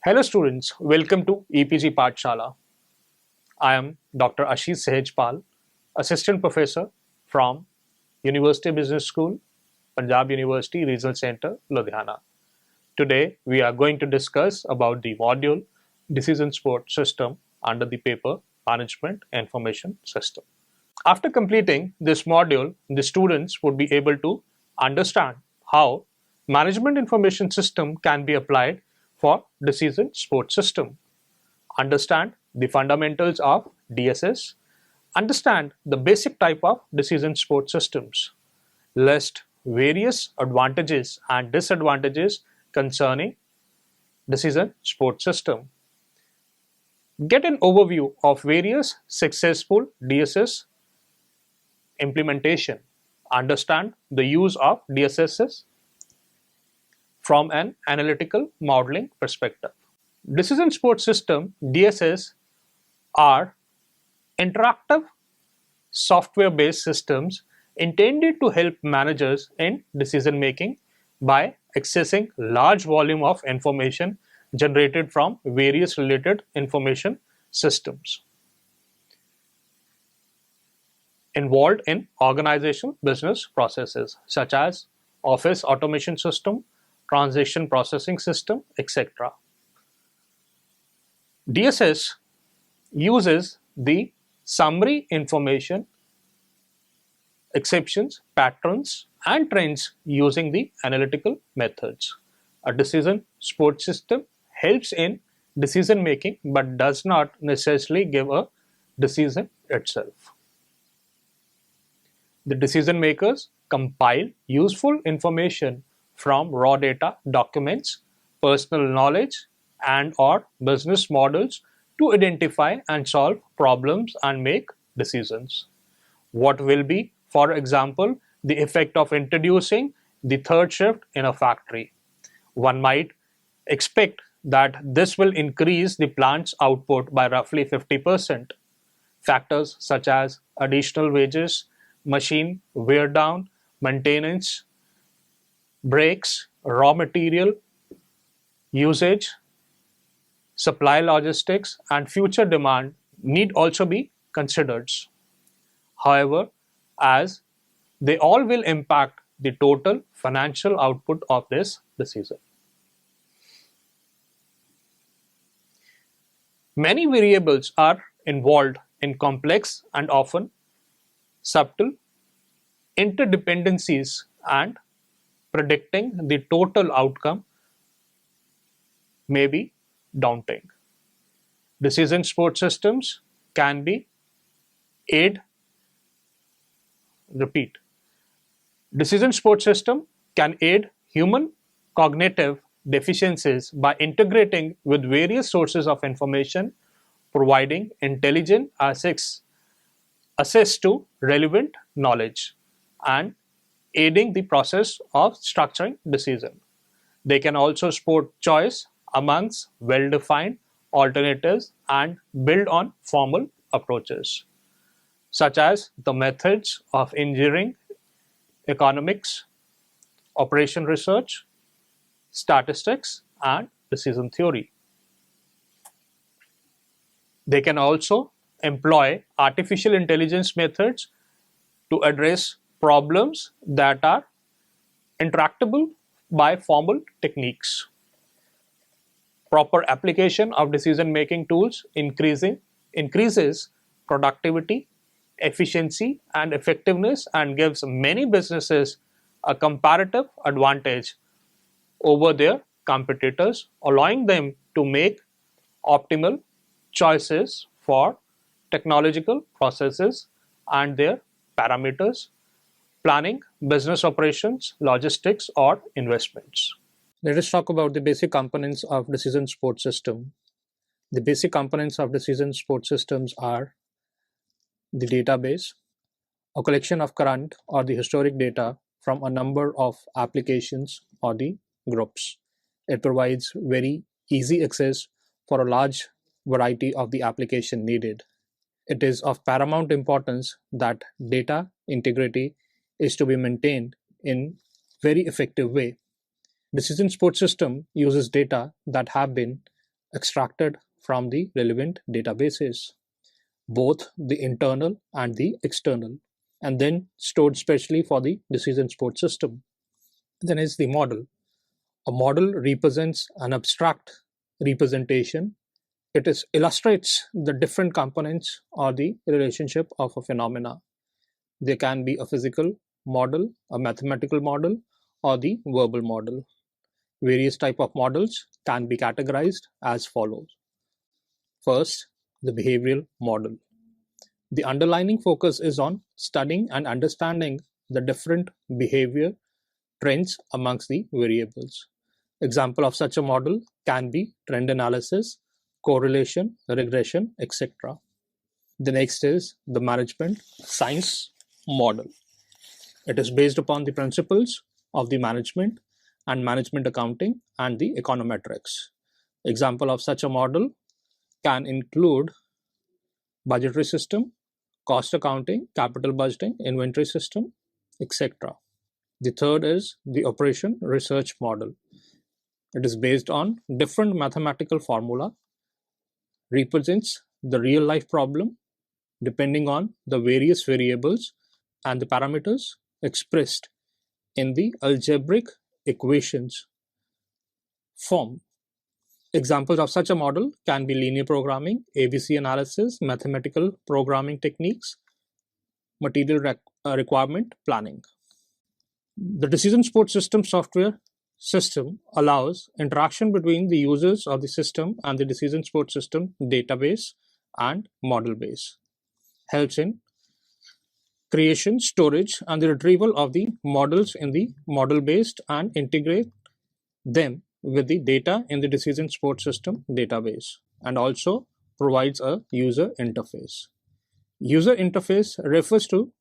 Hello students, welcome to EPG Pathshala. I am Dr. Ashish Sehajpal, Assistant Professor from University Business School, Punjab University Regional Center, Ludhiana. Today we are going to discuss about the module Decision Support System under the paper Management Information System. After completing this module, the students would be able to understand how Management Information System can be applied for Decision Support System, understand the fundamentals of DSS, understand the basic type of decision support systems, list various advantages and disadvantages concerning decision support system, get an overview of various successful DSS implementation, understand the use of DSSs from an analytical modeling perspective. Decision support system DSS are interactive software-based systems intended to help managers in decision making by accessing large volume of information generated from various related information systems involved in organizational business processes such as office automation system, transaction processing system, etc. DSS uses the summary information, exceptions, patterns, and trends using the analytical methods. A decision support system helps in decision making but does not necessarily give a decision itself. The decision makers compile useful information from raw data, documents, personal knowledge, and/or business models to identify and solve problems and make decisions. What will be, for example, the effect of introducing the third shift in a factory? One might expect that this will increase the plant's output by roughly 50%. Factors such as additional wages, machine wear down, maintenance, breaks, raw material usage, supply logistics, and future demand need also be considered. However, as they all will impact the total financial output of this decision. Many variables are involved in complex and often subtle interdependencies, and predicting the total outcome may be daunting. Decision support systems can be aid repeat. Decision support system can aid human cognitive deficiencies by integrating with various sources of information, providing intelligent access to relevant knowledge, and aiding the process of structuring decision. They can also support choice amongst well-defined alternatives and build on formal approaches, such as the methods of engineering, economics, operation research, statistics, and decision theory. They can also employ artificial intelligence methods to address problems that are intractable by formal techniques. Proper application of decision-making tools increases productivity, efficiency, and effectiveness, and gives many businesses a comparative advantage over their competitors, allowing them to make optimal choices for technological processes and their parameters, planning, business operations, logistics, or investments. Let us talk about the basic components of decision support system. The basic components of decision support systems are the database, a collection of current or the historic data from a number of applications or the groups. It provides very easy access for a large variety of the application needed. It is of paramount importance that data integrity is to be maintained in very effective way. Decision support system uses data that have been extracted from the relevant databases, both the internal and the external, and then stored specially for the decision support system. Then is the model. A model represents an abstract representation. Illustrates the different components or the relationship of a phenomena. They can be a physical model, a mathematical model, or the verbal model. Various type of models can be categorized as follows. First, the behavioral model. The underlying focus is on studying and understanding the different behavior trends amongst the variables. Example of such a model can be trend analysis, correlation, regression, etc. The next is the management science model. It is based upon the principles of the management and management accounting and the econometrics. Example of such a model can include budgetary system, cost accounting, capital budgeting, inventory system, etc. The third is the operation research model. It is based on different mathematical formula, represents the real life problem depending on the various variables and the parameters expressed in the algebraic equations form. Examples of such a model can be linear programming, ABC analysis, mathematical programming techniques, material requirement planning. The decision support system software system allows interaction between the users of the system and the decision support system database and model base. Helps in creation, storage, and the retrieval of the models in the model based and integrate them with the data in the decision support system database, and also provides a user interface. User interface refers to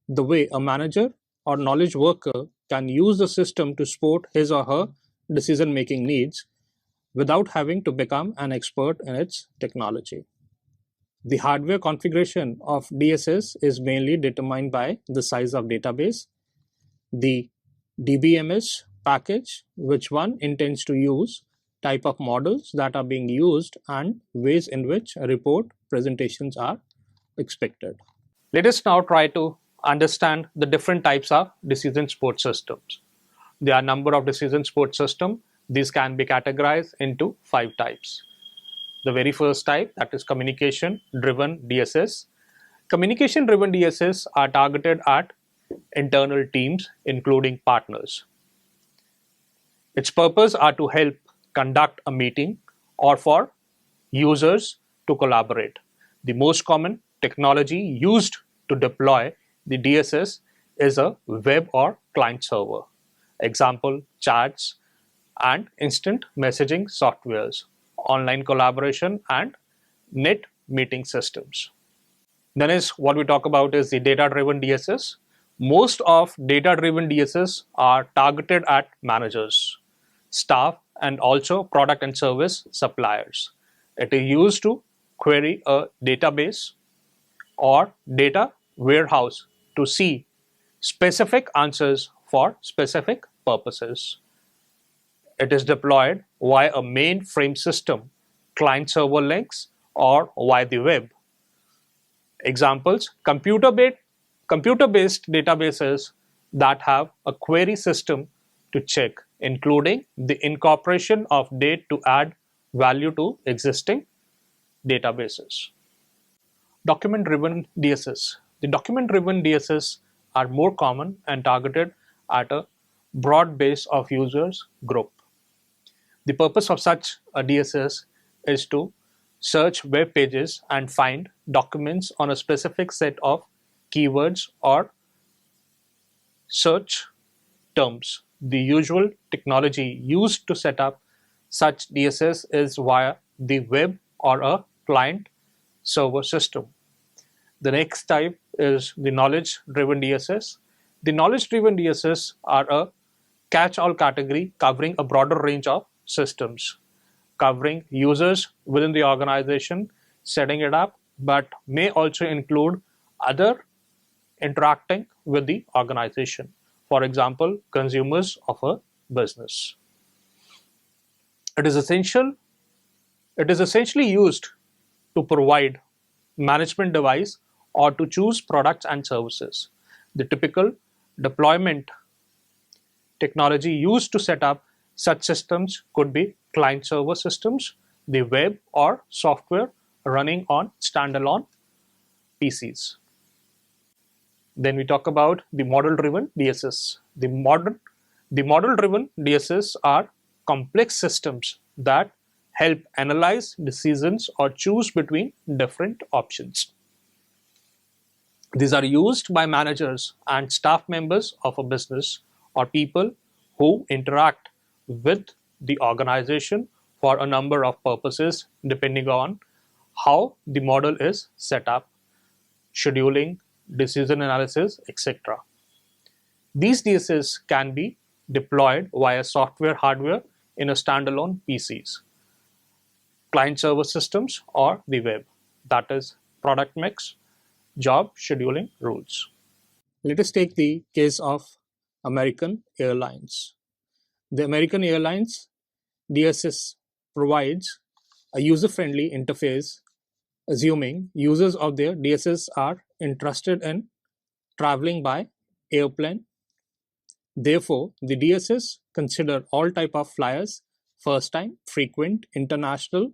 the way a manager or knowledge worker can use the system to support his or her decision making needs without having to become an expert in its technology. The hardware configuration of DSS is mainly determined by the size of database, the DBMS package which one intends to use, type of models that are being used, and ways in which report presentations are expected. Let us now try to understand the different types of decision support systems. There are a number of decision support systems. These can be categorized into 5 types. The very first type, that is communication driven DSS. Communication driven DSS are targeted at internal teams including partners. Its purpose are to help conduct a meeting or for users to collaborate. The most common technology used to deploy the DSS is a web or client server. Example, chats and instant messaging softwares, online collaboration and net meeting systems. Then is what we talk about is the data-driven DSS. Most of data-driven DSS are targeted at managers, staff, and also product and service suppliers. It is used to query a database or data warehouse to see specific answers for specific purposes. It is deployed via a mainframe system, client server links, or via the web. Examples, computer-based databases that have a query system to check, including the incorporation of data to add value to existing databases. Document-driven DSS. The document-driven DSS are more common and targeted at a broad base of users group. The purpose of such a DSS is to search web pages and find documents on a specific set of keywords or search terms. The usual technology used to set up such DSS is via the web or a client server system. The next type is the knowledge-driven DSS. The knowledge-driven DSS are a catch-all category covering a broader range of systems, covering users within the organization setting it up, but may also include other interacting with the organization. For example, consumers of a business. It is essential It is essentially used to provide management device or to choose products and services. The typical deployment technology used to set up such systems could be client server systems, the web, or software running on standalone PCs. Then we talk about the model-driven DSS. The model-driven DSS are complex systems that help analyze decisions or choose between different options. These are used by managers and staff members of a business or people who interact with the organization for a number of purposes depending on how the model is set up, scheduling, decision analysis, etc. These DSS can be deployed via software hardware in a standalone PCs, client server systems, or the web. That is product mix, job scheduling rules. Let us take the case of American Airlines. The American Airlines DSS provides a user-friendly interface assuming users of their DSS are interested in traveling by airplane. Therefore, the DSS consider all type of flyers, first time, frequent, international,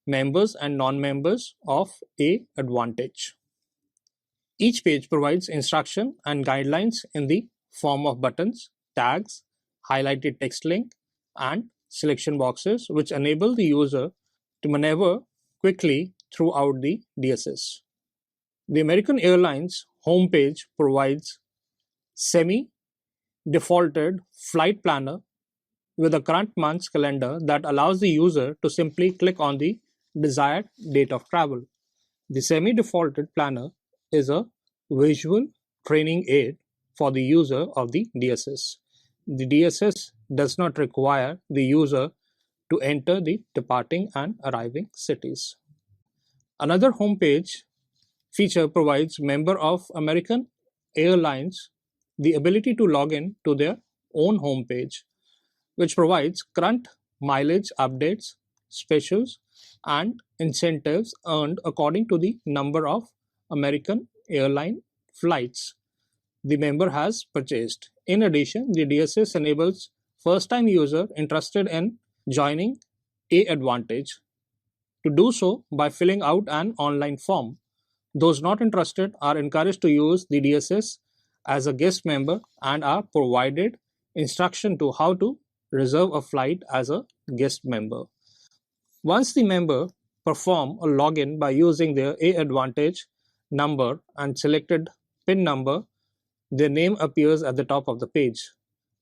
members and non-members of A advantage. Each page provides instruction and guidelines in the form of buttons, tags, highlighted text link, and selection boxes, which enable the user to maneuver quickly throughout the DSS. The American Airlines homepage provides semi-defaulted flight planner with a current month's calendar that allows the user to simply click on the desired date of travel. The semi-defaulted planner is a visual training aid for the user of the DSS. The DSS does not require the user to enter the departing and arriving cities. Another homepage feature provides member of American Airlines the ability to log in to their own homepage, which provides current mileage updates, specials, and incentives earned according to the number of American airline flights the member has purchased. In addition, the DSS enables first-time user interested in joining A Advantage to do so by filling out an online form. Those not interested are encouraged to use the DSS as a guest member and are provided instruction to how to reserve a flight as a guest member. Once the member perform a login by using their A Advantage number and selected PIN number, their name appears at the top of the page.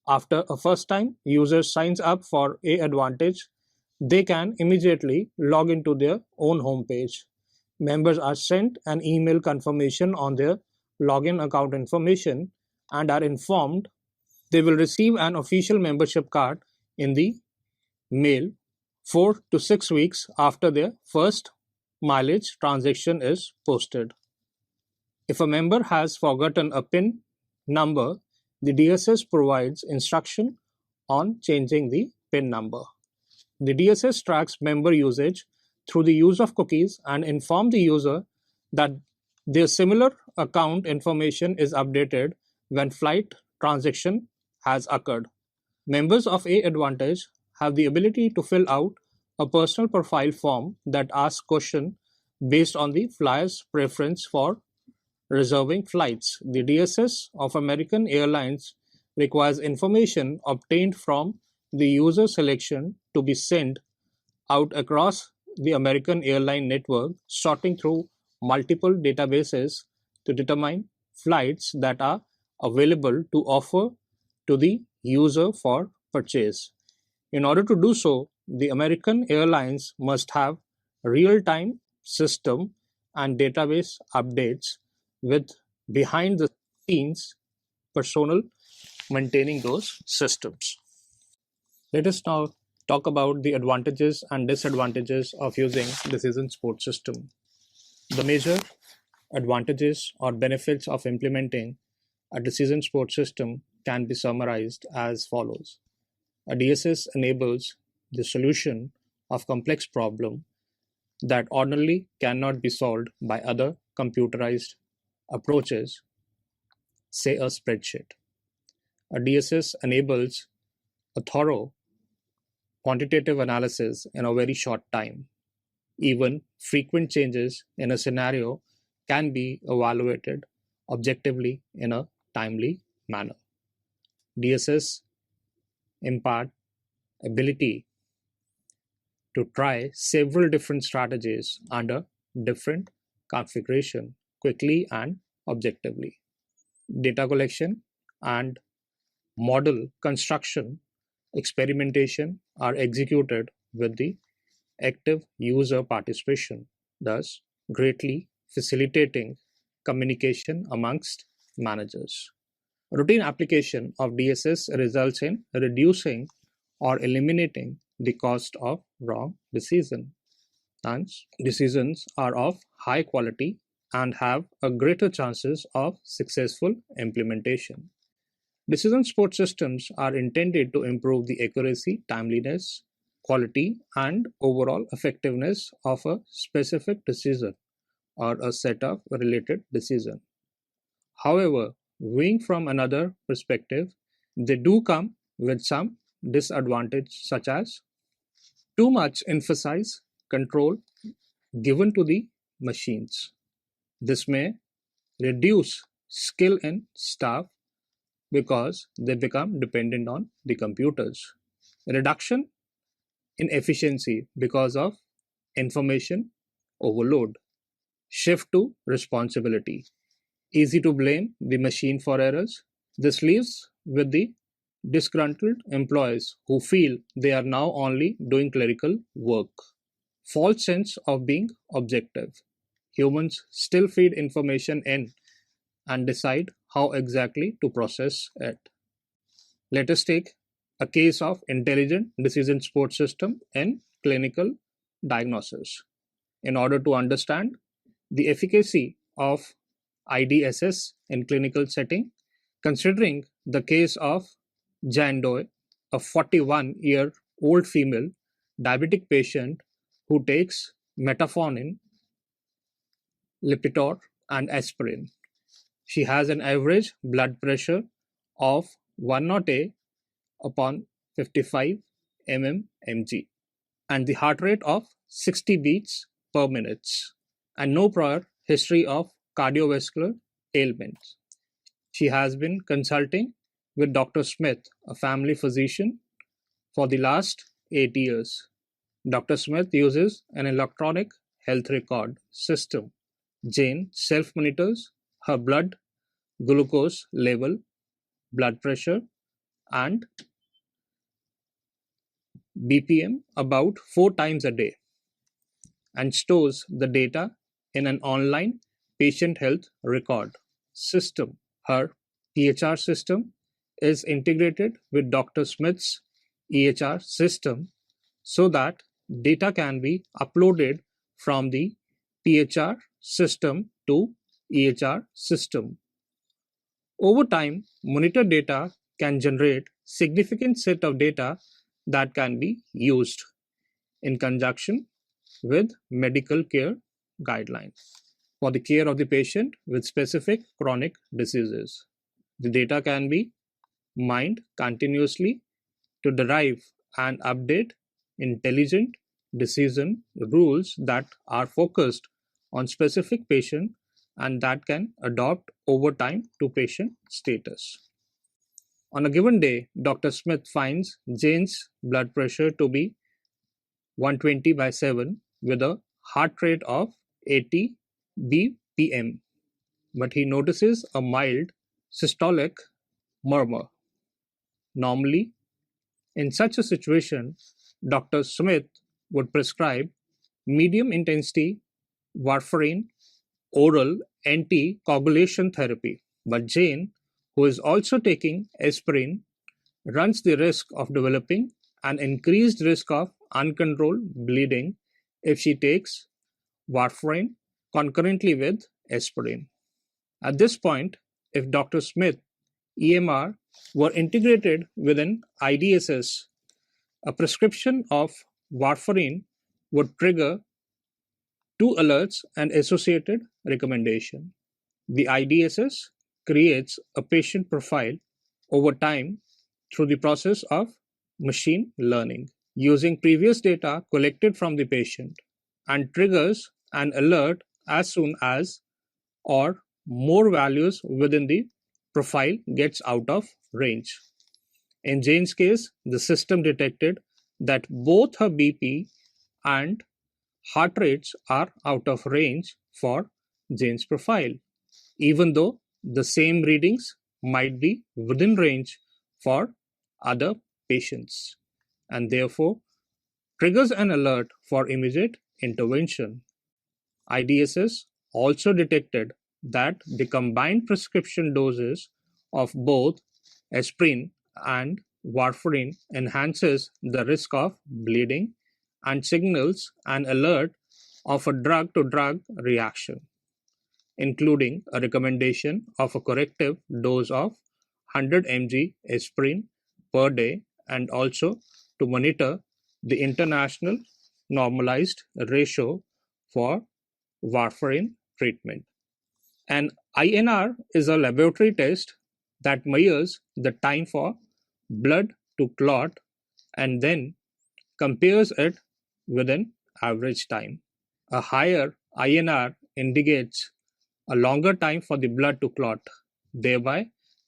After a first time user signs up for A Advantage, they can immediately log into their own homepage. Members are sent an email confirmation on their login account information and are informed they will receive an official membership card in the mail 4 to 6 weeks after their first mileage transaction is posted. If a member has forgotten a PIN number, the DSS provides instruction on changing the PIN number. The DSS tracks member usage through the use of cookies and inform the user that their similar account information is updated when flight transaction has occurred. Members of A Advantage have the ability to fill out a personal profile form that asks questions based on the flyer's preference for reserving flights. The DSS of American Airlines requires information obtained from the user selection to be sent out across the American airline network, sorting through multiple databases to determine flights that are available to offer to the user for purchase. In order to do so, the American Airlines must have real-time system and database updates with behind the scenes personnel maintaining those systems. Let us now talk about the advantages and disadvantages of using decision support system. The major advantages or benefits of implementing a decision support system can be summarized as follows. A DSS enables the solution of complex problem that ordinarily cannot be solved by other computerized approaches, say a spreadsheet. A DSS enables a thorough quantitative analysis in a very short time. Even frequent changes in a scenario can be evaluated objectively in a timely manner. DSS impart ability to try several different strategies under different configuration quickly and objectively. Data collection and model construction experimentation are executed with the active user participation, thus greatly facilitating communication amongst managers. Routine application of DSS results in reducing or eliminating the cost of wrong decision. Hence, decisions are of high quality and have a greater chances of successful implementation. Decision support systems are intended to improve the accuracy, timeliness, quality, and overall effectiveness of a specific decision or a set of related decisions. However, viewing from another perspective, they do come with some disadvantage such as too much emphasis control given to the machines. This may reduce skill in staff because they become dependent on the computers. Reduction in efficiency because of information overload. Shift to responsibility. Easy to blame the machine for errors. This leaves with the disgruntled employees who feel they are now only doing clerical work. False sense of being objective. Humans still feed information in and decide how exactly to process it. Let us take a case of intelligent decision support system in clinical diagnosis. In order to understand the efficacy of IDSS in clinical setting, considering the case of Jan Doe, a 41-year-old female diabetic patient who takes metformin, Lipitor, and aspirin. She has an average blood pressure of 108 upon 55 mmHg and the heart rate of 60 beats per minute and no prior history of cardiovascular ailments. She has been consulting with Dr. Smith, a family physician, for the last 8 years. Dr. Smith uses an electronic health record system. Jane self monitors her blood glucose level, blood pressure, and BPM about 4 times a day and stores the data in an online patient health record system. Her EHR system is integrated with Dr. Smith's EHR system so that data can be uploaded from the PHR system to EHR system. Over time, monitor data can generate significant set of data that can be used in conjunction with medical care guidelines for the care of the patient with specific chronic diseases. The data can be mined continuously to derive and update intelligent decision rules that are focused on specific patient and that can adopt over time to patient status. On a given day, Dr. Smith finds Jane's blood pressure to be 120/7 with a heart rate of 80 bpm, but he notices a mild systolic murmur. Normally, in such a situation, Dr. Smith would prescribe medium intensity warfarin oral anticoagulation therapy, but Jane, who is also taking aspirin, runs the risk of developing an increased risk of uncontrolled bleeding if she takes warfarin concurrently with aspirin. At this point, if Dr. Smith EMR were integrated within IDSS, a prescription of warfarin would trigger two alerts and associated recommendation. The IDSS creates a patient profile over time through the process of machine learning using previous data collected from the patient and triggers an alert as soon as or more values within the profile gets out of range. In Jane's case, the system detected that both her BP and heart rates are out of range for Jane's profile, even though the same readings might be within range for other patients, and therefore triggers an alert for immediate intervention. IDSS also detected that the combined prescription doses of both aspirin and warfarin enhances the risk of bleeding and signals an alert of a drug to drug reaction, including a recommendation of a corrective dose of 100 mg aspirin per day and also to monitor the international normalized ratio for warfarin treatment. An INR is a laboratory test that measures the time for blood to clot and then compares it with an average time. A higher INR indicates a longer time for the blood to clot, thereby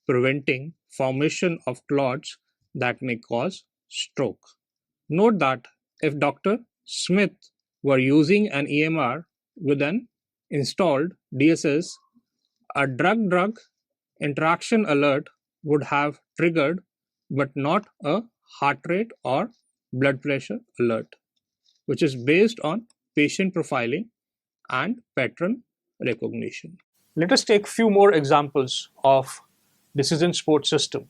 preventing formation of clots that may cause stroke. Note that if Dr. Smith were using an EMR with an installed DSS, a drug-drug interaction alert would have triggered but not a heart rate or blood pressure alert, which is based on patient profiling and pattern recognition. Let us take few more examples of decision support system.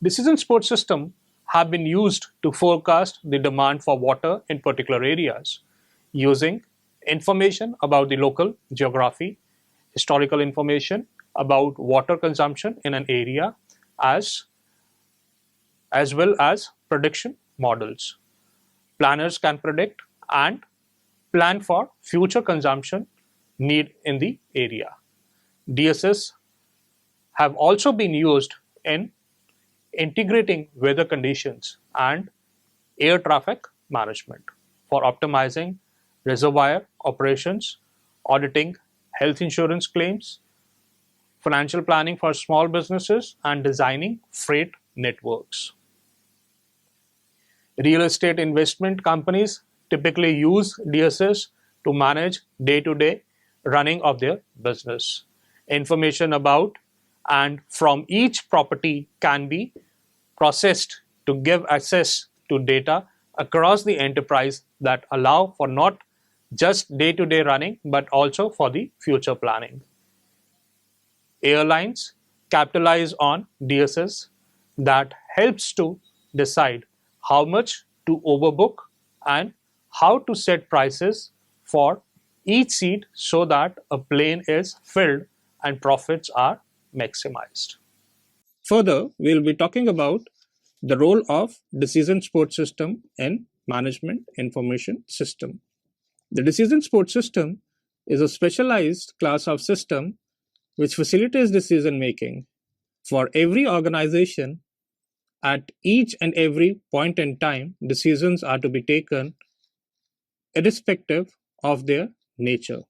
Decision support system have been used to forecast the demand for water in particular areas using information about the local geography, historical information about water consumption in an area as well as prediction models. Planners can predict and plan for future consumption need in the area. DSS have also been used in integrating weather conditions and air traffic management for optimizing reservoir operations, auditing health insurance claims, financial planning for small businesses, and designing freight networks. Real estate investment companies typically use DSS to manage day-to-day running of their business. Information about and from each property can be processed to give access to data across the enterprise that allow for not just day-to-day running but also for the future planning. Airlines capitalize on DSS that helps to decide how much to overbook and how to set prices for each seat so that a plane is filled and profits are maximized. Further, we'll be talking about the role of decision support system in management information system. The decision support system is a specialized class of system which facilitates decision making for every organization. At each and every point in time, decisions are to be taken irrespective of their nature.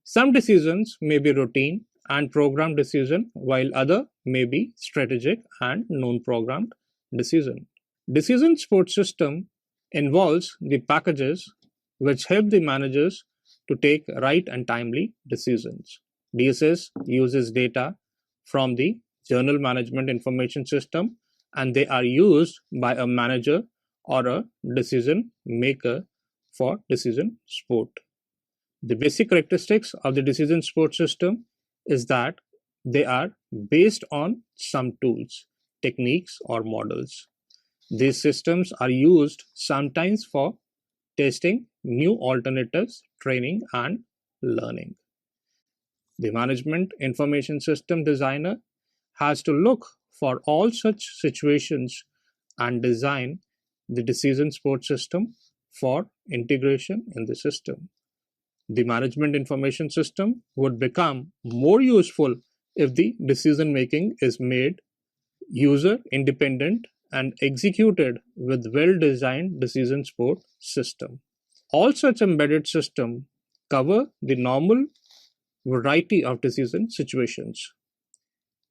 Some decisions may be routine and programmed decision, while other may be strategic and non-programmed decision. Decision support system involves the packages which help the managers to take right and timely decisions. DSS uses data from the Journal Management Information System and they are used by a manager or a decision maker for decision support. The basic characteristics of the decision support system is that they are based on some tools, techniques, or models. These systems are used sometimes for testing new alternatives, training, and learning. The management information system designer has to look for all such situations and design the decision support system for integration in the system. The management information system would become more useful if the decision making is made user independent and executed with well designed decision support system. All such embedded systems cover the normal variety of decision situations.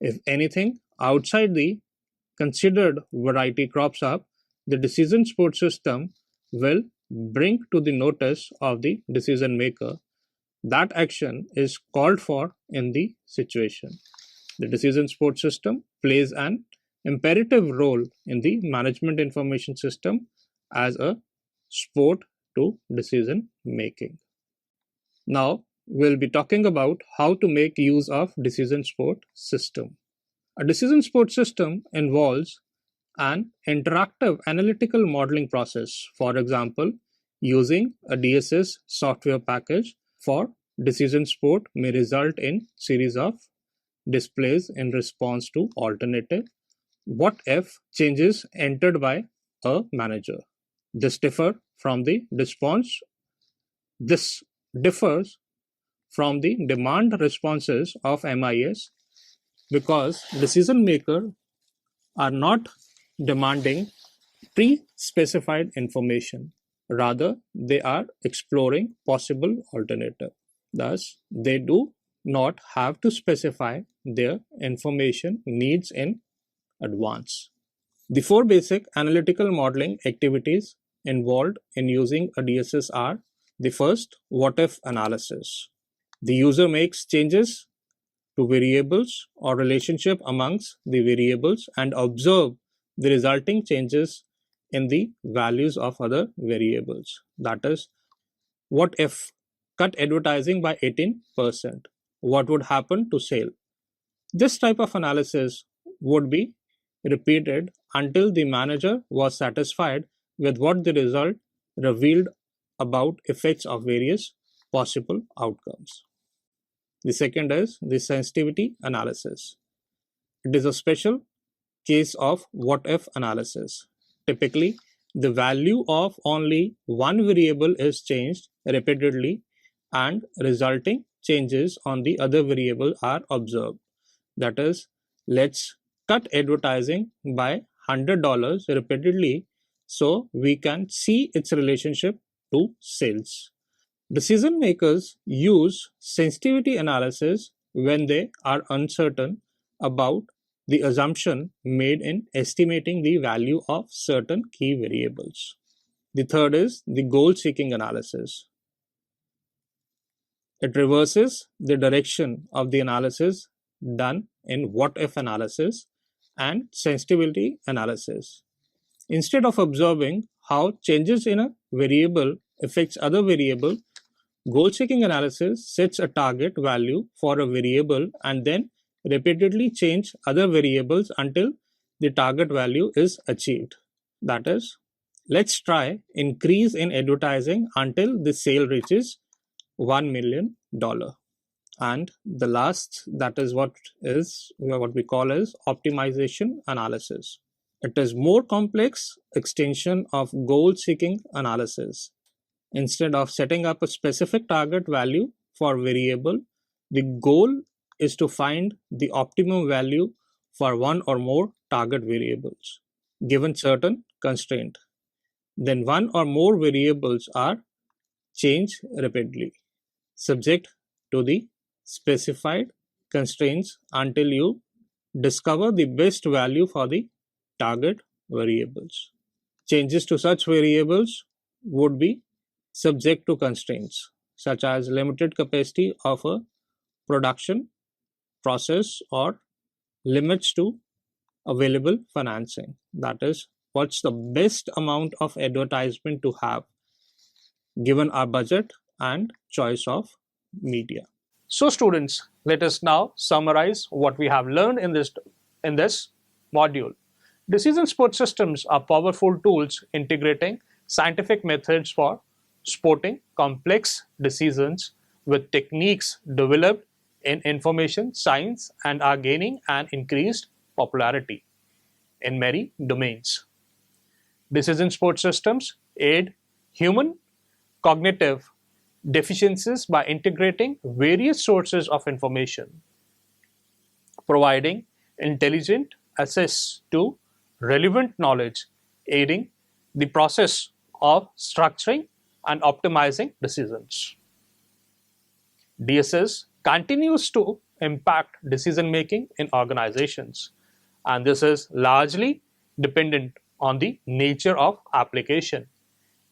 If anything outside the considered variety crops up, the decision support system will bring to the notice of the decision maker that action is called for in the situation. The decision support system plays an imperative role in the management information system as a support to decision making. Now, we'll be talking about how to make use of decision support system. A decision support system involves an interactive analytical modeling process. For example, using a DSS software package for decision support may result in series of displays in response to alternative what if changes entered by a manager. This differ from the response this differs from the demand responses of MIS because decision makers are not demanding pre-specified information. Rather, they are exploring possible alternative. Thus, they do not have to specify their information needs in advance. The four basic analytical modeling activities involved in using a DSS are: the first, what if analysis. The user makes changes to variables or relationship amongst the variables and observe the resulting changes in the values of other variables. That is, what if cut advertising by 18%? What would happen to sale? This type of analysis would be repeated until the manager was satisfied with what the result revealed about effects of various possible outcomes. The second is the sensitivity analysis. It is a special case of what if analysis. Typically, the value of only one variable is changed repeatedly and resulting changes on the other variable are observed. That is, let's cut advertising by $100 repeatedly so we can see its relationship to sales. Decision makers use sensitivity analysis when they are uncertain about the assumption made in estimating the value of certain key variables. The third is the goal seeking analysis. It reverses the direction of the analysis done in what if analysis and sensitivity analysis. Instead of observing how changes in a variable affects other variable, goal-seeking analysis sets a target value for a variable and then repeatedly change other variables until the target value is achieved. That is, let's try increase in advertising until the sale reaches $1 million. And the last, that is what we call as optimization analysis. It is more complex extension of goal-seeking analysis. Instead of setting up a specific target value for variable, the goal is to find the optimum value for one or more target variables given certain constraint. Then one or more variables are changed repeatedly, subject to the specified constraints until you discover the best value for the target variables. Changes to such variables would be subject to constraints such as limited capacity of a production process or limits to available financing. That is, what's the best amount of advertisement to have given our budget and choice of media. So students, let us now summarize what we have learned in this module. Decision support systems are powerful tools integrating scientific methods for supporting complex decisions with techniques developed in information science and are gaining an increased popularity in many domains. Decision support systems aid human cognitive deficiencies by integrating various sources of information, providing intelligent access to relevant knowledge, aiding the process of structuring and optimizing decisions. DSS continues to impact decision making in organizations, and this is largely dependent on the nature of application.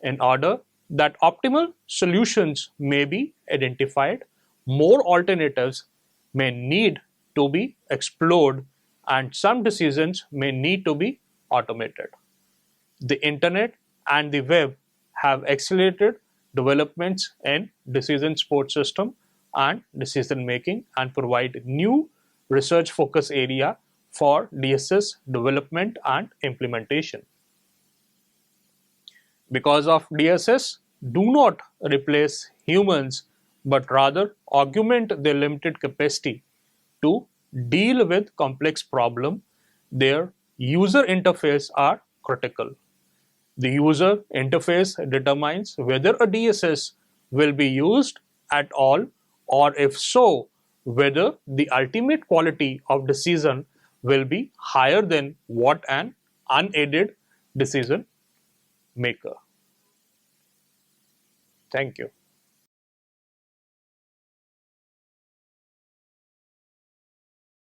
In order that optimal solutions may be identified, more alternatives may need to be explored, and some decisions may need to be automated. The internet and the web have accelerated developments in decision support system and decision making and provide new research focus area for DSS development and implementation. Because of DSS do not replace humans but rather augment their limited capacity to deal with complex problem, their user interface are critical. The user interface determines whether a DSS will be used at all, or if so, whether the ultimate quality of decision will be higher than what an unaided decision maker. Thank you.